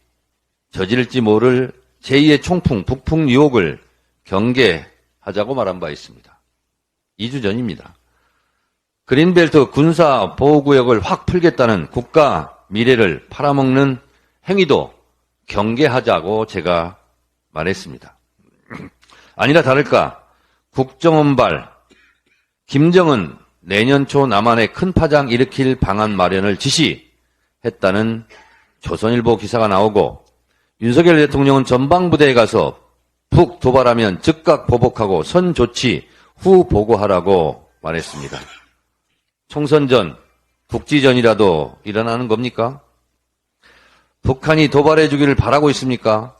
저지를지 모를 제2의 총풍, 북풍 유혹을 경계하자고 말한 바 있습니다. 2주 전입니다. 그린벨트 군사보호구역을 확 풀겠다는 국가 미래를 팔아먹는 행위도 경계하자고 제가 말했습니다. 아니라 다를까 국정원발 김정은 내년 초 남한에 큰 파장 일으킬 방안 마련을 지시했다는 조선일보 기사가 나오고 윤석열 대통령은 전방부대에 가서 북 도발하면 즉각 보복하고 선 조치 후 보고하라고 말했습니다. 총선 전, 국지전이라도 일어나는 겁니까? 북한이 도발해 주기를 바라고 있습니까?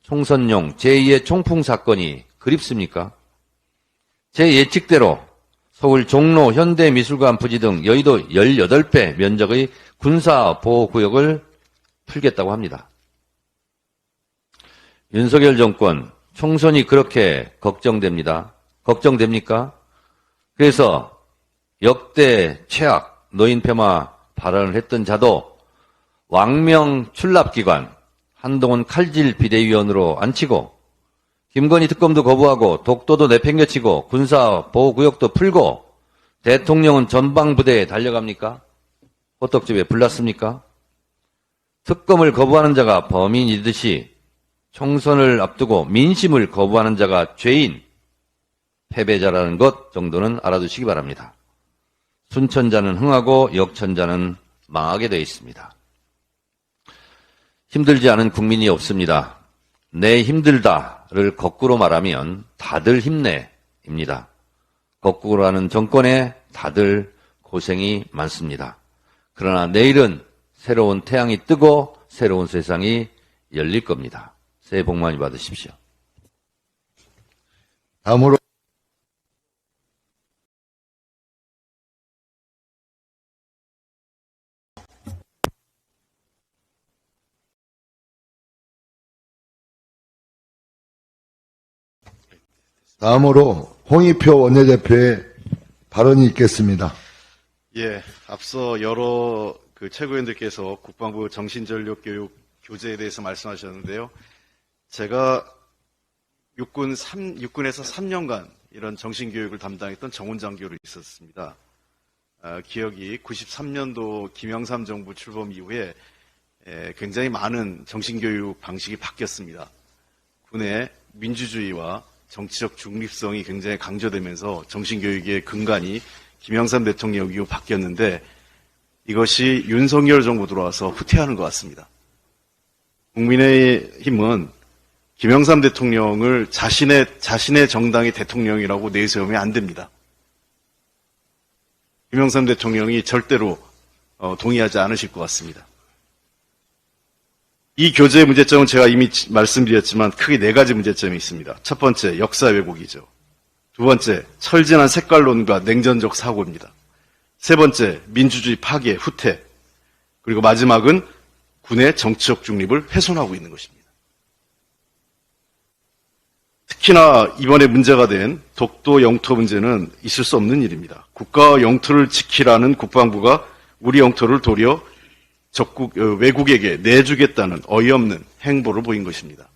총선용 제2의 총풍 사건이 그립습니까? 제 예측대로 서울 종로 현대미술관 부지 등 여의도 18배 면적의 군사보호구역을 풀겠다고 합니다. 윤석열 정권 총선이 그렇게 걱정됩니다. 걱정됩니까? 그래서 역대 최악 노인 폄하 발언을 했던 자도 왕명 출납기관 한동훈 칼질 비대위원으로 앉히고 김건희 특검도 거부하고 독도도 내팽개치고 군사보호구역도 풀고 대통령은 전방부대에 달려갑니까? 호떡집에 불났습니까? 특검을 거부하는 자가 범인이듯이 총선을 앞두고 민심을 거부하는 자가 죄인, 패배자라는 것 정도는 알아두시기 바랍니다. 순천자는 흥하고 역천자는 망하게 되어 있습니다. 힘들지 않은 국민이 없습니다. 내 힘들다를 거꾸로 말하면 다들 힘내입니다. 거꾸로 하는 정권에 다들 고생이 많습니다. 그러나 내일은 새로운 태양이 뜨고 새로운 세상이 열릴 겁니다. 새해 복 많이 받으십시오.
다음으로 홍익표 원내대표의 발언이 있겠습니다.
예, 앞서 여러 최고위원들께서 국방부 정신전력교육 교재에 대해서 말씀하셨는데요. 제가 육군에서 3년간 이런 정신교육을 담당했던 정훈장교로 있었습니다. 기억이 93년도 김영삼 정부 출범 이후에 굉장히 많은 정신교육 방식이 바뀌었습니다. 군의 민주주의와 정치적 중립성이 굉장히 강조되면서 정신교육의 근간이 김영삼 대통령 이후 바뀌었는데 이것이 윤석열 정부 들어와서 후퇴하는 것 같습니다. 국민의힘은 김영삼 대통령을 자신의 정당의 대통령이라고 내세우면 안 됩니다. 김영삼 대통령이 절대로 동의하지 않으실 것 같습니다. 이 교재의 문제점은 제가 이미 말씀드렸지만 크게 4가지 문제점이 있습니다. 첫 번째, 역사 왜곡이죠. 두 번째, 철진한 색깔론과 냉전적 사고입니다. 세 번째, 민주주의 파괴, 후퇴. 그리고 마지막은 군의 정치적 중립을 훼손하고 있는 것입니다. 특히나 이번에 문제가 된 독도 영토 문제는 있을 수 없는 일입니다. 국가 영토를 지키라는 국방부가 우리 영토를 도리어 외국에게 내주겠다는 어이없는 행보를 보인 것입니다.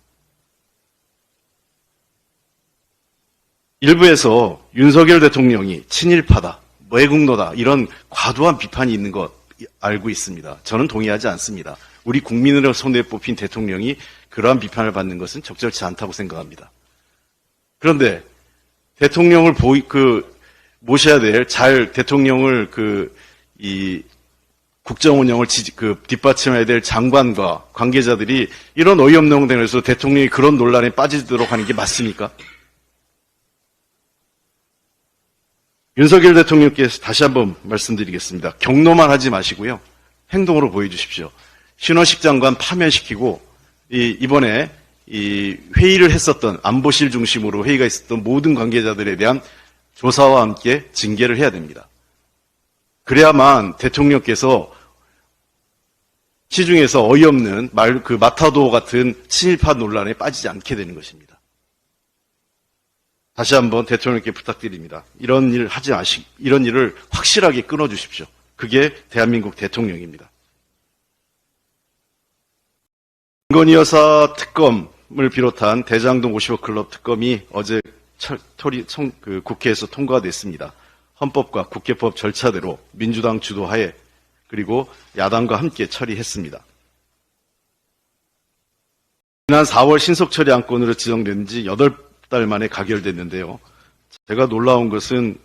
일부에서 윤석열 대통령이 친일파다, 외국노다 이런 과도한 비판이 있는 것 알고 있습니다. 저는 동의하지 않습니다. 우리 국민으로 손에 뽑힌 대통령이 그러한 비판을 받는 것은 적절치 않다고 생각합니다. 그런데 대통령을 모셔야 될 대통령을 국정 운영을 뒷받침해야 될 장관과 관계자들이 이런 어이없는 행동에서 대통령이 그런 논란에 빠지도록 하는 게 맞습니까? 윤석열 대통령께서 다시 한번 말씀드리겠습니다. 경로만 하지 마시고요. 행동으로 보여주십시오. 신원식 장관 파면시키고 이번에 회의를 했었던 안보실 중심으로 회의가 있었던 모든 관계자들에 대한 조사와 함께 징계를 해야 됩니다. 그래야만 대통령께서 시중에서 어이없는 마타도 같은 친일파 논란에 빠지지 않게 되는 것입니다. 다시 한번 대통령께 부탁드립니다. 이런 일을 확실하게 끊어주십시오. 그게 대한민국 대통령입니다. 김건희 여사 특검을 비롯한 대장동 50억 클럽 특검이 어제 국회에서 통과됐습니다. 헌법과 국회법 절차대로 민주당 주도하에 그리고 야당과 함께 처리했습니다. 지난 4월 신속처리 안건으로 지정된 지 8달 만에 가결됐는데요. 제가 놀라운 것은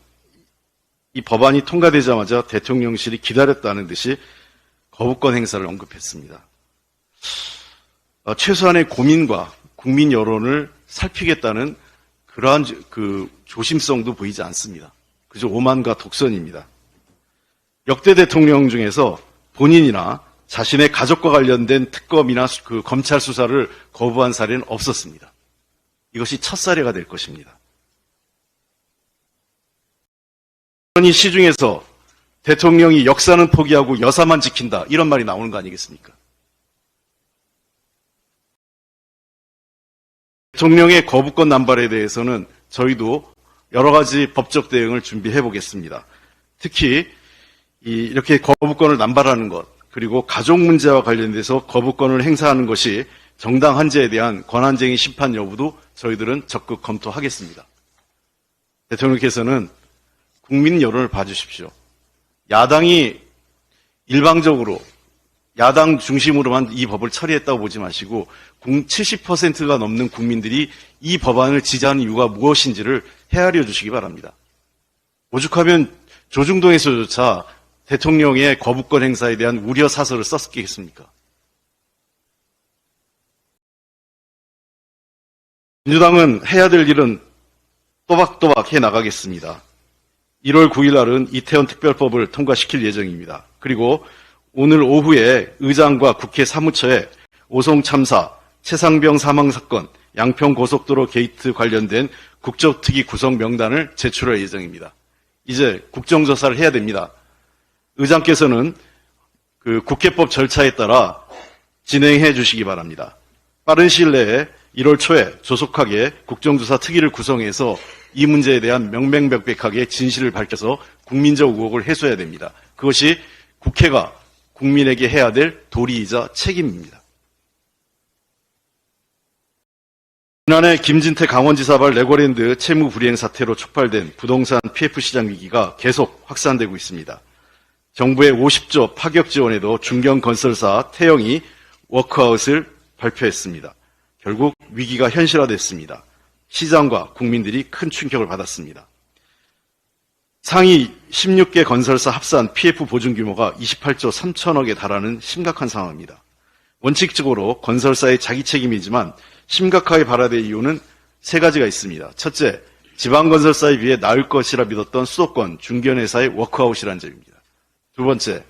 이 법안이 통과되자마자 대통령실이 기다렸다는 듯이 거부권 행사를 언급했습니다. 최소한의 고민과 국민 여론을 살피겠다는 그러한 조심성도 보이지 않습니다. 그저 오만과 독선입니다. 역대 대통령 중에서 본인이나 자신의 가족과 관련된 특검이나 검찰 수사를 거부한 사례는 없었습니다. 이것이 첫 사례가 될 것입니다. 이 시중에서 대통령이 역사는 포기하고 여사만 지킨다 이런 말이 나오는 거 아니겠습니까? 대통령의 거부권 남발에 대해서는 저희도 여러 가지 법적 대응을 준비해 보겠습니다. 특히 이렇게 거부권을 남발하는 것, 그리고 가족 문제와 관련돼서 거부권을 행사하는 것이 정당 한제에 대한 권한쟁의 심판 여부도 저희들은 적극 검토하겠습니다. 대통령께서는 국민 여론을 봐주십시오. 야당이 일방적으로 야당 중심으로만 이 법을 처리했다고 보지 마시고 70%가 넘는 국민들이 이 법안을 지지하는 이유가 무엇인지를 헤아려 주시기 바랍니다. 오죽하면 조중동에서조차 대통령의 거부권 행사에 대한 우려 사설을 썼겠습니까? 민주당은 해야 될 일은 또박또박 해 나가겠습니다. 1월 9일 날은 이태원 특별법을 통과시킬 예정입니다. 그리고 오늘 오후에 의장과 국회 사무처에 오송 참사, 최상병 사망 사건, 양평 고속도로 게이트 관련된 국정특위 구성 명단을 제출할 예정입니다. 이제 국정조사를 해야 됩니다. 의장께서는 그 국회법 절차에 따라 진행해 주시기 바랍니다. 빠른 시일 내에 1월 초에 조속하게 국정조사 특위를 구성해서 이 문제에 대한 명명백백하게 진실을 밝혀서 국민적 의혹을 해소해야 됩니다. 그것이 국회가 국민에게 해야 될 도리이자 책임입니다. 지난해 김진태 강원지사발 레고랜드 채무 불이행 사태로 촉발된 부동산 PF 시장 위기가 계속 확산되고 있습니다. 정부의 50조 파격 지원에도 중견건설사 태영이 워크아웃을 발표했습니다. 결국 위기가 현실화됐습니다. 시장과 국민들이 큰 충격을 받았습니다. 상위 16개 건설사 합산 PF 보증 규모가 28조 3천억에 달하는 심각한 상황입니다. 원칙적으로 건설사의 자기 책임이지만 심각하게 발화될 이유는 세 가지가 있습니다. 첫째, 지방건설사에 비해 나을 것이라 믿었던 수도권 중견회사의 워크아웃이라는 점입니다. 두 번째,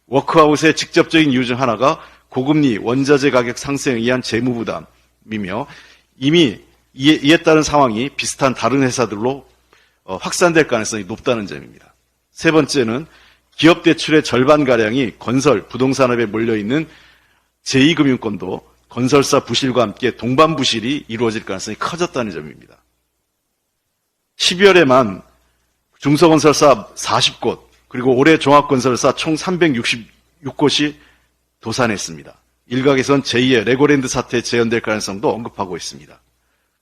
워크아웃의 직접적인 이유 중 하나가 고금리 원자재 가격 상승에 의한 재무부담이며 이미 이에 따른 상황이 비슷한 다른 회사들로 확산될 가능성이 높다는 점입니다. 세 번째는 기업 대출의 절반가량이 건설, 부동산업에 몰려있는 제2금융권도 건설사 부실과 함께 동반 부실이 이루어질 가능성이 커졌다는 점입니다. 12월에만 중소건설사 40곳, 그리고 올해 종합건설사 총 366곳이 도산했습니다. 일각에선 제2의 레고랜드 사태에 재현될 가능성도 언급하고 있습니다.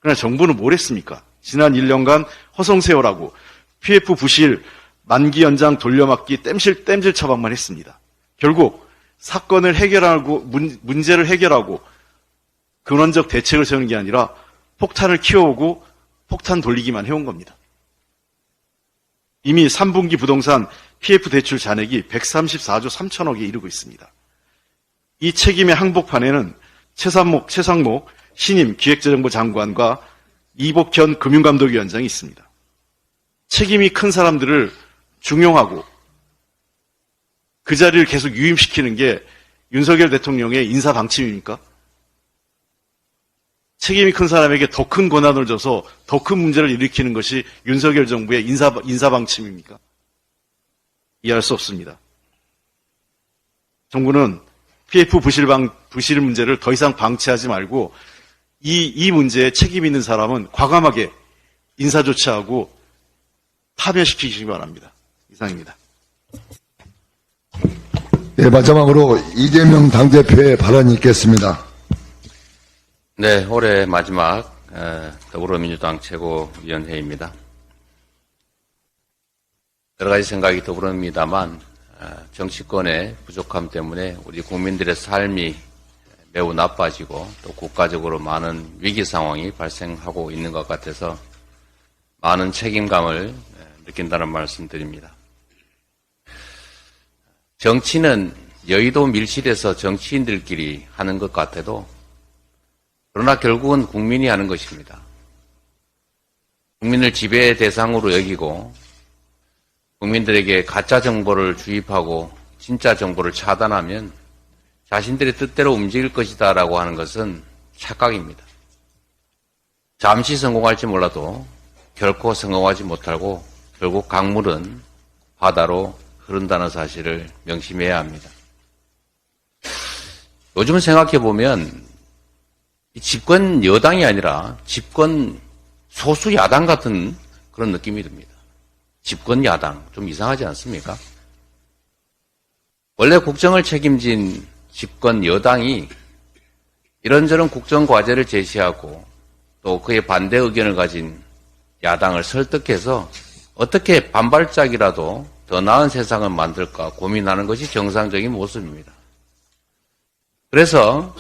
그러나 정부는 뭘 했습니까? 지난 1년간 허송세월하고 PF 부실 만기 연장 돌려막기 땜질 처방만 했습니다. 결국 사건을 해결하고 문제를 해결하고 근원적 대책을 세우는 게 아니라 폭탄을 키워오고 폭탄 돌리기만 해온 겁니다. 이미 3분기 부동산 PF 대출 잔액이 134조 3천억에 이르고 있습니다. 이 책임의 항복판에는 최상목 신임 기획재정부 장관과 이복현 금융감독위원장이 있습니다. 책임이 큰 사람들을 중용하고 그 자리를 계속 유임시키는 게 윤석열 대통령의 인사 방침입니까? 책임이 큰 사람에게 더 큰 권한을 줘서 더 큰 문제를 일으키는 것이 윤석열 정부의 인사 방침입니까? 이해할 수 없습니다. 정부는 PF 부실 문제를 더 이상 방치하지 말고 이 문제에 책임 있는 사람은 과감하게 인사 조치하고 파면시키시기 바랍니다. 이상입니다.
네, 마지막으로 이재명 당대표의 발언이 있겠습니다.
네, 올해 마지막 더불어민주당 최고위원회입니다. 여러 가지 생각이 더불어입니다만 정치권의 부족함 때문에 우리 국민들의 삶이 매우 나빠지고 또 국가적으로 많은 위기 상황이 발생하고 있는 것 같아서 많은 책임감을 느낀다는 말씀드립니다. 정치는 여의도 밀실에서 정치인들끼리 하는 것 같아도 그러나 결국은 국민이 하는 것입니다. 국민을 지배 대상으로 여기고 국민들에게 가짜 정보를 주입하고 진짜 정보를 차단하면 자신들의 뜻대로 움직일 것이다라고 하는 것은 착각입니다. 잠시 성공할지 몰라도 결코 성공하지 못하고 결국 강물은 바다로 흐른다는 사실을 명심해야 합니다. 요즘 생각해보면 집권 여당이 아니라 집권 소수 야당 같은 그런 느낌이 듭니다. 집권 야당 좀 이상하지 않습니까? 원래 국정을 책임진 집권 여당이 이런저런 국정 과제를 제시하고 또 그에 반대 의견을 가진 야당을 설득해서 어떻게 반발짝이라도 더 나은 세상을 만들까 고민하는 것이 정상적인 모습입니다. 그래서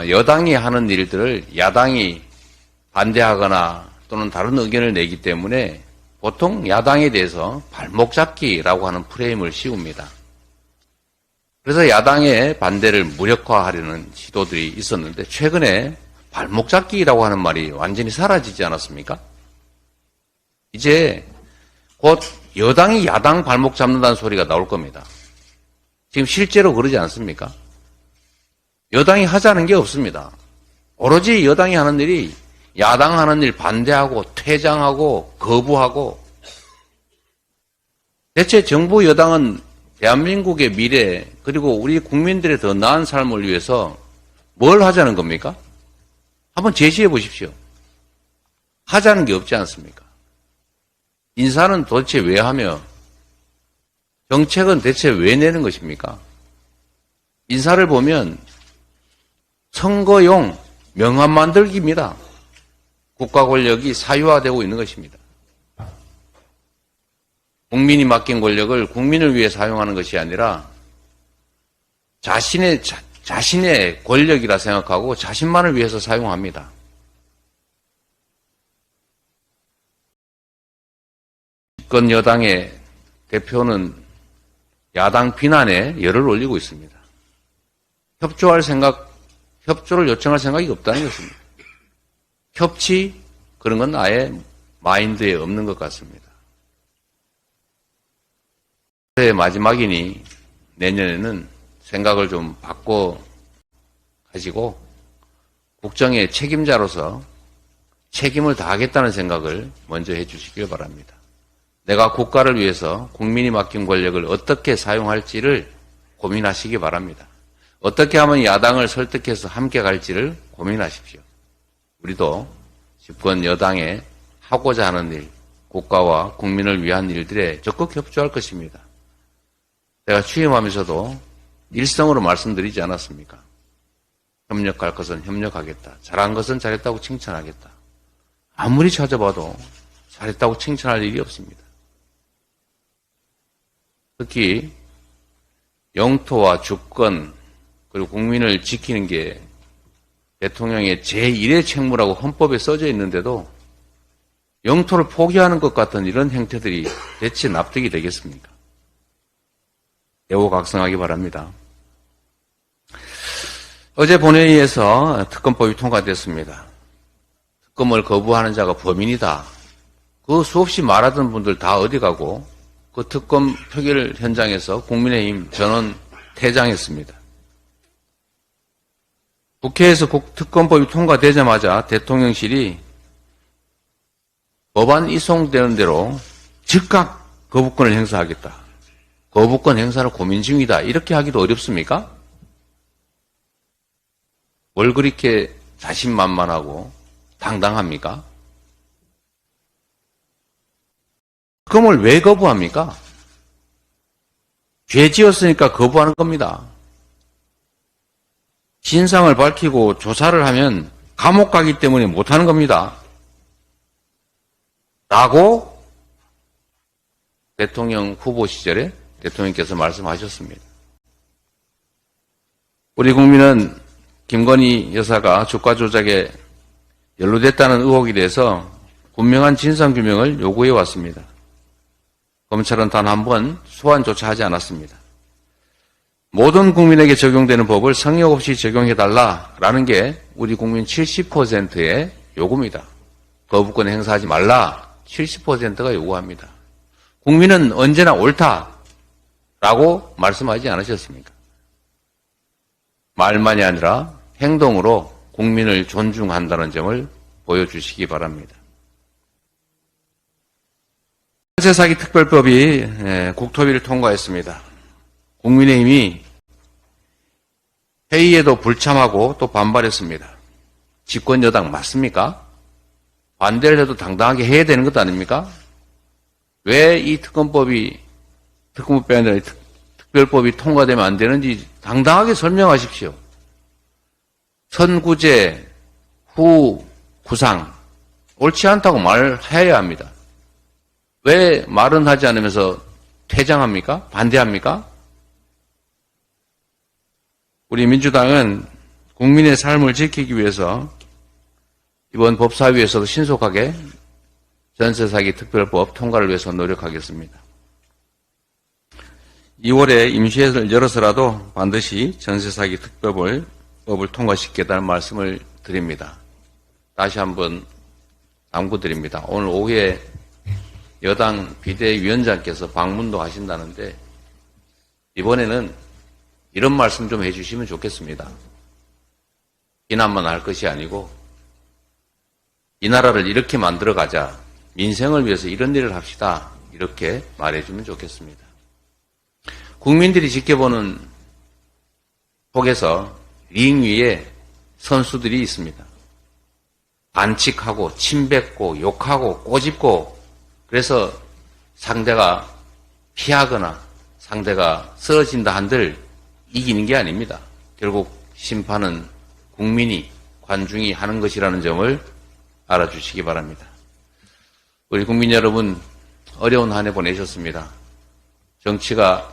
여당이 하는 일들을 야당이 반대하거나 또는 다른 의견을 내기 때문에 보통 야당에 대해서 발목 잡기라고 하는 프레임을 씌웁니다. 그래서 야당의 반대를 무력화하려는 시도들이 있었는데 최근에 발목 잡기라고 하는 말이 완전히 사라지지 않았습니까? 이제 곧 여당이 야당 발목 잡는다는 소리가 나올 겁니다. 지금 실제로 그러지 않습니까? 여당이 하자는 게 없습니다. 오로지 여당이 하는 일이 야당 하는 일 반대하고 퇴장하고 거부하고. 대체 정부 여당은 대한민국의 미래 그리고 우리 국민들의 더 나은 삶을 위해서 뭘 하자는 겁니까? 한번 제시해 보십시오. 하자는 게 없지 않습니까? 인사는 도대체 왜 하며 정책은 대체 왜 내는 것입니까? 인사를 보면 선거용 명함 만들기입니다. 국가 권력이 사유화되고 있는 것입니다. 국민이 맡긴 권력을 국민을 위해 사용하는 것이 아니라 자신의 권력이라 생각하고 자신만을 위해서 사용합니다. 집권 여당의 대표는 야당 비난에 열을 올리고 있습니다. 협조를 요청할 생각이 없다는 것입니다. 협치, 그런 건 아예 마인드에 없는 것 같습니다. 올해 마지막이니 내년에는 생각을 좀 바꿔 가지고 국정의 책임자로서 책임을 다하겠다는 생각을 먼저 해 주시길 바랍니다. 내가 국가를 위해서 국민이 맡긴 권력을 어떻게 사용할지를 고민하시기 바랍니다. 어떻게 하면 야당을 설득해서 함께 갈지를 고민하십시오. 우리도 집권 여당에 하고자 하는 일, 국가와 국민을 위한 일들에 적극 협조할 것입니다. 제가 취임하면서도 일성으로 말씀드리지 않았습니까? 협력할 것은 협력하겠다. 잘한 것은 잘했다고 칭찬하겠다. 아무리 찾아봐도 잘했다고 칭찬할 일이 없습니다. 특히 영토와 주권 그리고 국민을 지키는 게 대통령의 제1의 책무라고 헌법에 써져 있는데도 영토를 포기하는 것 같은 이런 행태들이 대체 납득이 되겠습니까? 애호각성하기 바랍니다. 어제 본회의에서 특검법이 통과됐습니다. 특검을 거부하는 자가 범인이다. 그 수없이 말하던 분들 다 어디 가고 그 특검 표결 현장에서 국민의힘 전원 퇴장했습니다. 국회에서 특검법이 통과되자마자 대통령실이 법안 이송되는 대로 즉각 거부권을 행사하겠다. 거부권 행사를 고민 중이다. 이렇게 하기도 어렵습니까? 뭘 그렇게 자신만만하고 당당합니까? 특검을 왜 거부합니까? 죄 지었으니까 거부하는 겁니다. 진상을 밝히고 조사를 하면 감옥 가기 때문에 못하는 겁니다. 라고 대통령 후보 시절에 대통령께서 말씀하셨습니다. 우리 국민은 김건희 여사가 주가 조작에 연루됐다는 의혹에 대해서 분명한 진상규명을 요구해 왔습니다. 검찰은 단 한 번 소환조차 하지 않았습니다. 모든 국민에게 적용되는 법을 성역 없이 적용해달라라는 게 우리 국민 70%의 요구입니다. 거부권 행사하지 말라 70%가 요구합니다. 국민은 언제나 옳다라고 말씀하지 않으셨습니까? 말만이 아니라 행동으로 국민을 존중한다는 점을 보여주시기 바랍니다. 전세사기 특별법이 국토위를 통과했습니다. 국민의힘이 회의에도 불참하고 또 반발했습니다. 집권 여당 맞습니까? 반대를 해도 당당하게 해야 되는 것 아닙니까? 왜 이 특검법이 아니라 특별법이 통과되면 안 되는지 당당하게 설명하십시오. 선구제, 후 구상 옳지 않다고 말해야 합니다. 왜 말은 하지 않으면서 퇴장합니까? 반대합니까? 우리 민주당은 국민의 삶을 지키기 위해서 이번 법사위에서도 신속하게 전세사기 특별법 통과를 위해서 노력하겠습니다. 2월에 임시회를 열어서라도 반드시 전세사기 특별법을 통과시키겠다는 말씀을 드립니다. 다시 한번 당부드립니다. 오늘 오후에 여당 비대위원장께서 방문도 하신다는데 이번에는 이런 말씀 좀 해주시면 좋겠습니다. 비난만 할 것이 아니고 이 나라를 이렇게 만들어가자, 민생을 위해서 이런 일을 합시다, 이렇게 말해주면 좋겠습니다. 국민들이 지켜보는 속에서 링 위에 선수들이 있습니다. 반칙하고 침뱉고 욕하고 꼬집고, 그래서 상대가 피하거나 상대가 쓰러진다 한들 이기는 게 아닙니다. 결국 심판은 국민이, 관중이 하는 것이라는 점을 알아주시기 바랍니다. 우리 국민 여러분, 어려운 한 해 보내셨습니다. 정치가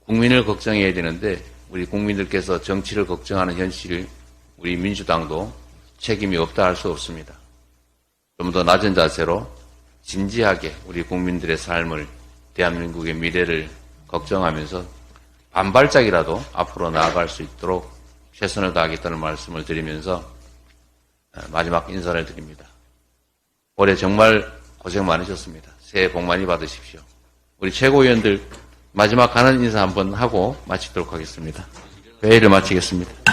국민을 걱정해야 되는데 우리 국민들께서 정치를 걱정하는 현실, 우리 민주당도 책임이 없다 할 수 없습니다. 좀 더 낮은 자세로 진지하게 우리 국민들의 삶을, 대한민국의 미래를 걱정하면서 반발짝이라도 앞으로 나아갈 수 있도록 최선을 다하겠다는 말씀을 드리면서 마지막 인사를 드립니다. 올해 정말 고생 많으셨습니다. 새해 복 많이 받으십시오. 우리 최고위원들 마지막 가는 인사 한번 하고 마치도록 하겠습니다. 회의를 마치겠습니다.